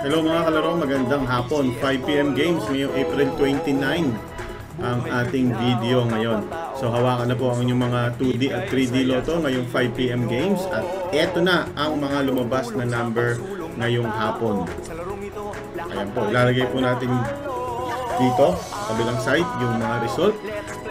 Hello mga kalaro, magandang hapon. 5 PM games ngayong April 29 ang ating video ngayon. So hawakan na po ang inyong mga 2D at 3D Lotto ngayong 5 PM games. At eto na ang mga lumabas na number ngayong hapon. Ayan po, ilalagay po natin dito sa kabilang side yung mga result.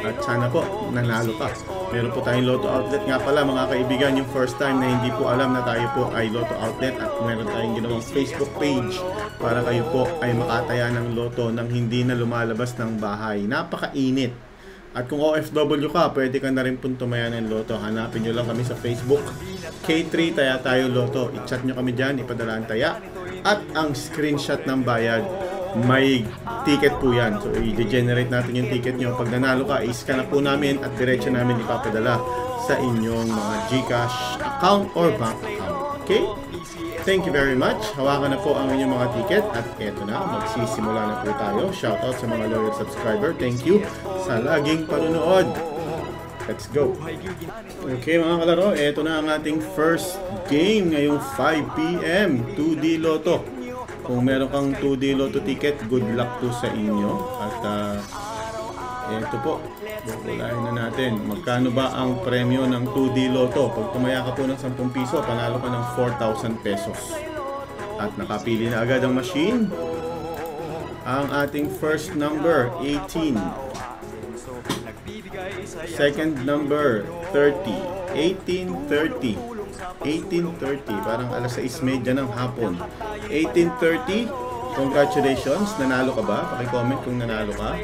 At sana po nanalo ka. Meron po tayong Lotto Outlet nga pala mga kaibigan, yung first time na hindi po alam na tayo po ay Lotto Outlet, at meron tayong ginawang Facebook page para kayo po ay makataya ng Lotto nang hindi na lumalabas ng bahay. Napakainit. At kung OFW ka, pwede ka na rin po tumaya ng Lotto. Hanapin nyo lang kami sa Facebook, K3 Taya Tayo Lotto. I-chat nyo kami dyan, ipadala ang taya. At ang screenshot ng bayad, may ticket po yan. So i-generate natin yung ticket nyo. Pag nanalo ka, i-scan na po namin at diretso namin ipapadala sa inyong mga GCash account or bank account. Okay? Thank you very much. Hawakan na po ang inyong mga ticket. At eto na, magsisimula na po tayo. Shoutout sa mga loyal subscriber. Thank you sa laging panunood. Let's go. Okay mga kalaro, eto na ang ating first game ngayong 5 PM 2D Lotto. Kung meron kang 2D Lotto ticket, good luck po sa inyo. At ito po, bukulahin na natin. Magkano ba ang premyo ng 2D Lotto? Pag tumaya ka po ng 10 piso, panalo ka ng 4,000 pesos. At nakapili na agad ang machine. Ang ating first number, 18. Second number, 30. 1830. 18:30, parang alas 6:30 ng hapon. 18:30, congratulations, nanalo ka ba? Paki-comment kung nanalo ka.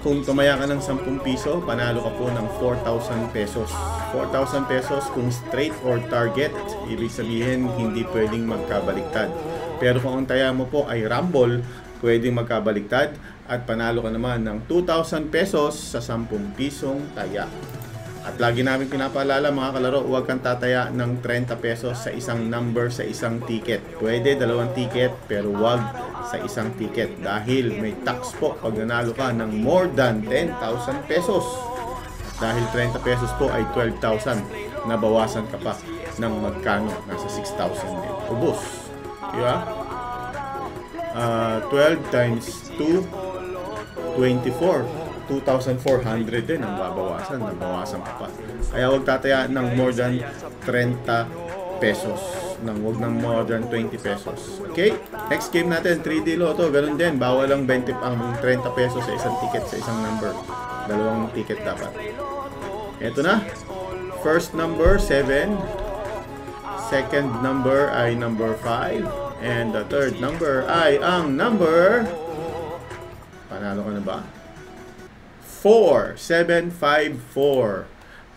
Kung tumaya ka ng 10 piso, panalo ka po ng 4,000 pesos. 4,000 pesos kung straight or target, ibig sabihin hindi pwedeng magkabaliktad. Pero kung ang taya mo po ay rumble, pwedeng magkabaliktad at panalo ka naman ng 2,000 pesos sa 10 pisong taya. At lagi namin pinapaalala mga kalaro, huwag kang tataya ng 30 pesos sa isang number sa isang ticket. Pwede dalawang ticket pero huwag sa isang ticket dahil may tax po pag nanalo ka ng more than 10,000 pesos. Dahil 30 pesos po ay 12,000, nabawasan ka pa ng magkano, nasa 6,000 din. Ubus. Diba? 12 times 2, 24. 2,400 din ang babawasan, nabawasan ka pa. Kaya huwag tataya ng more than 30 pesos. Huwag ng more than 20 pesos. Okay? Next game natin, 3D Lotto. Ganun din, bawal lang 20 ang 30 pesos sa isang ticket, sa isang number. Dalawang ticket dapat. Ito na. First number, 7. Second number ay number 5. And the third number ay ang number... Panalo ka na ba? 4, 754.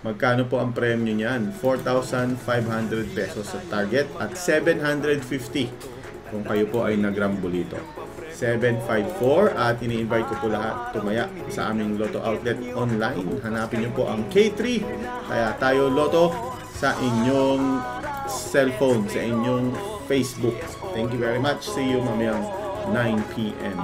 Magkano po ang premyo niyan? 4,500 pesos sa target at 750 kung kayo po ay nagrambulito. 754 at ini-invite ko po lahat tumaya sa aming Lotto Outlet online. Hanapin niyo po ang K3 Taya Tayo Lotto sa inyong cellphone, sa inyong Facebook. Thank you very much. See you mamayang 9 PM.